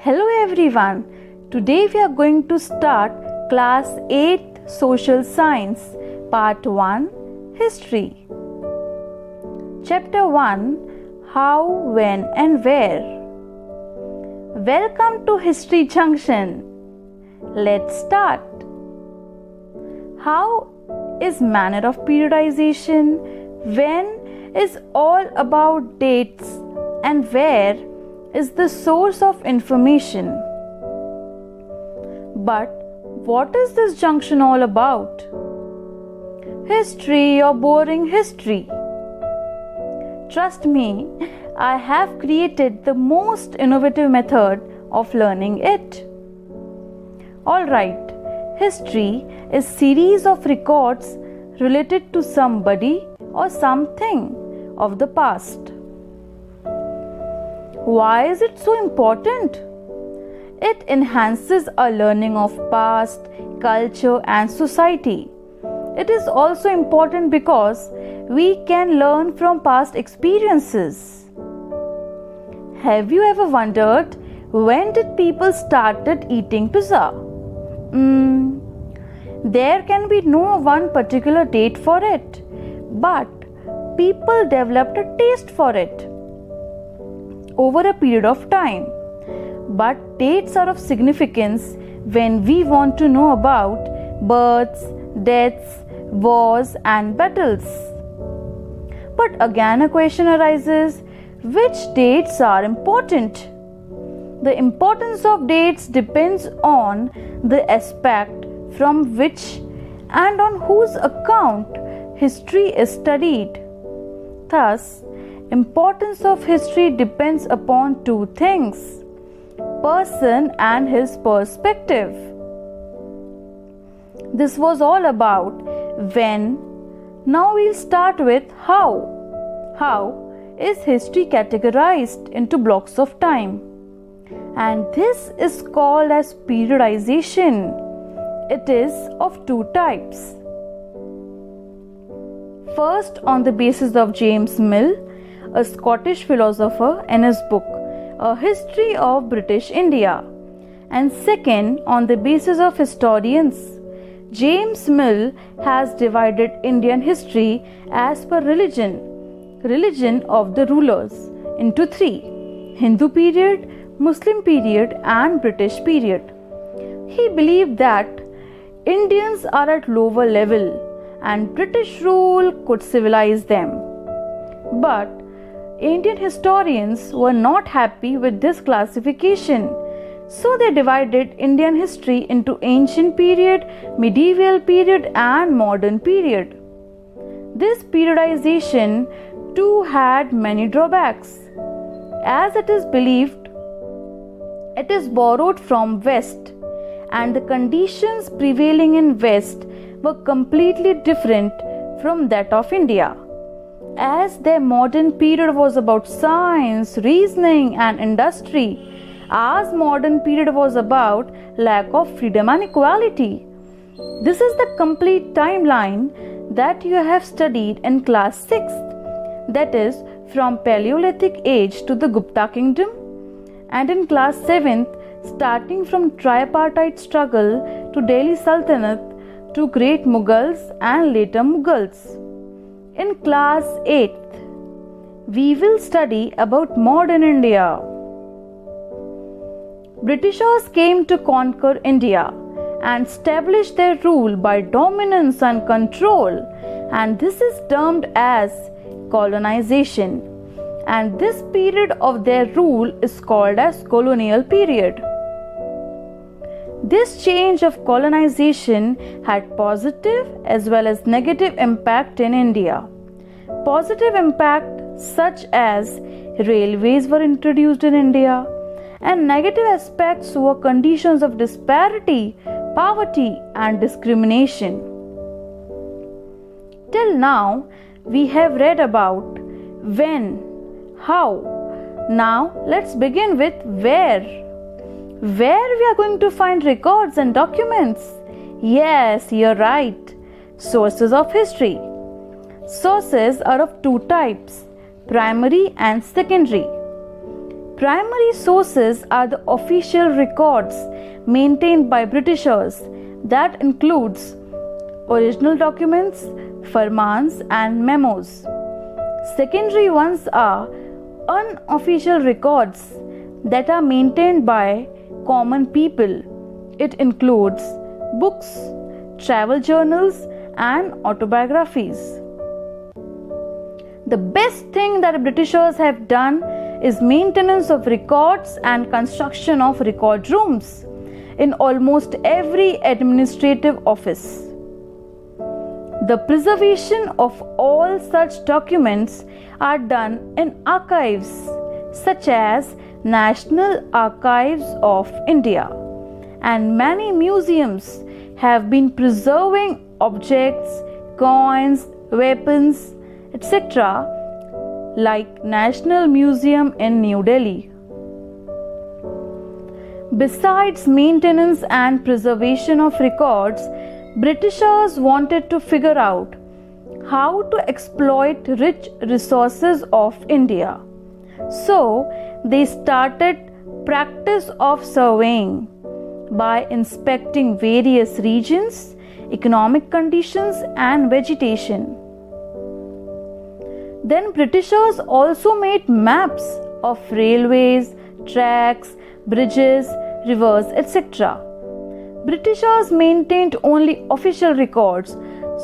Hello everyone. Today we are going to start class 8 Social Science Part 1 History. Chapter 1 How, When and Where. Welcome to History Junction. Let's start. How is manner of periodization? When is all about dates, and where is the source of information. But what is this junction all about? History or boring history? Trust me, I have created the most innovative method of learning it. Alright, history is series of records related to somebody or something of the past. Why is it so important? It enhances our learning of past, culture and society. It is also important because we can learn from past experiences. Have you ever wondered when did people started eating pizza? There can be no one particular date for it, but people developed a taste for it over a period of time. But dates are of significance when we want to know about births, deaths, wars and battles. But again a question arises, which dates are important? The importance of dates depends on the aspect from which and on whose account history is studied. Thus, importance of history depends upon two things: person and his perspective. This was all about when. Now we'll start with how. How is history categorized into blocks of time? And this is called as periodization. It is of two types. First, on the basis of James Mill, a Scottish philosopher, in his book A History of British India, and second, on the basis of historians. James Mill has divided Indian history as per religion of the rulers, into three: Hindu period, Muslim period and British period. He believed that Indians are at lower level and British rule could civilize them. But Indian historians were not happy with this classification, so they divided Indian history into ancient period, medieval period and modern period. This periodization too had many drawbacks, as it is believed it is borrowed from West, and the conditions prevailing in West were completely different from that of India, as their modern period was about science, reasoning and industry, as modern period was about lack of freedom and equality. This is the complete timeline that you have studied in class 6th, that is from Paleolithic age to the Gupta kingdom, and in class 7th starting from tripartite struggle to Delhi Sultanate to great Mughals and later Mughals. In class 8th, we will study about modern India. Britishers came to conquer India and establish their rule by dominance and control, and this is termed as colonization, and this period of their rule is called as colonial period. This change of colonization had positive as well as negative impact in India. Positive impact such as railways were introduced in India, and negative aspects were conditions of disparity, poverty and discrimination. Till now, we have read about when, how. Now, let's begin with where. Where we are going to find records and documents? Yes, you're right. Sources of history. Sources are of two types: primary and secondary. Primary sources are the official records maintained by Britishers. That includes original documents, farmans and memos. Secondary ones are unofficial records that are maintained by common people. It includes books, travel journals and autobiographies. The best thing that Britishers have done is maintenance of records and construction of record rooms in almost every administrative office. The preservation of all such documents are done in archives such as National Archives of India, and many museums have been preserving objects, coins, weapons, etc. like National Museum in New Delhi. Besides maintenance and preservation of records, Britishers wanted to figure out how to exploit rich resources of India. So they started practice of surveying by inspecting various regions, economic conditions and vegetation. Then Britishers also made maps of railways, tracks, bridges, rivers, etc. Britishers maintained only official records,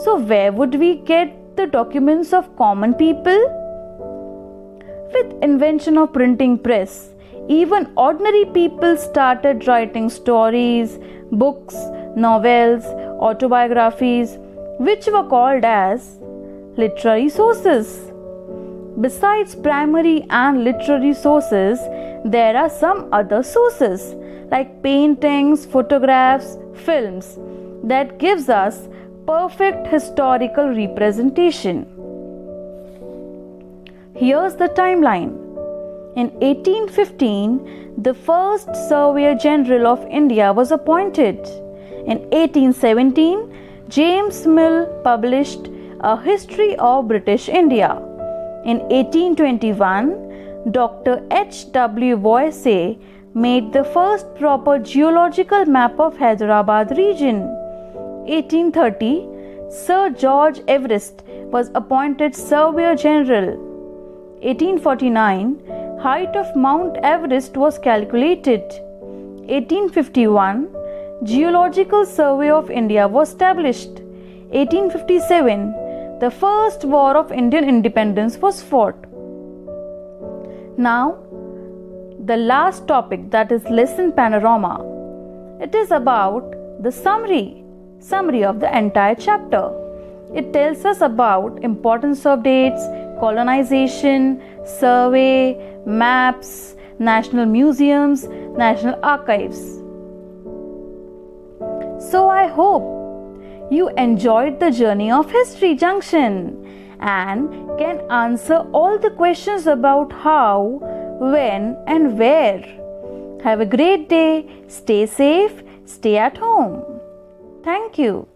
so where would we get the documents of common people? With invention of printing press, even ordinary people started writing stories, books, novels, autobiographies, which were called as literary sources. Besides primary and literary sources, there are some other sources like paintings, photographs, films that gives us perfect historical representation. Here's the timeline. In 1815, the first Surveyor General of India was appointed. In 1817, James Mill published a history of British India. In 1821, Dr. H.W. Boyce made the first proper geological map of Hyderabad region. 1830, Sir George Everest was appointed Surveyor General. 1849, height of Mount Everest was calculated. 1851, Geological Survey of India was established. 1857, the first war of Indian independence was fought. Now, the last topic, that is lesson panorama. It is about the summary of the entire chapter. It tells us about importance of dates, colonization, survey, maps, national museums, national archives. So I hope you enjoyed the journey of History Junction and can answer all the questions about how, when and where. Have a great day. Stay safe. Stay at home. Thank you.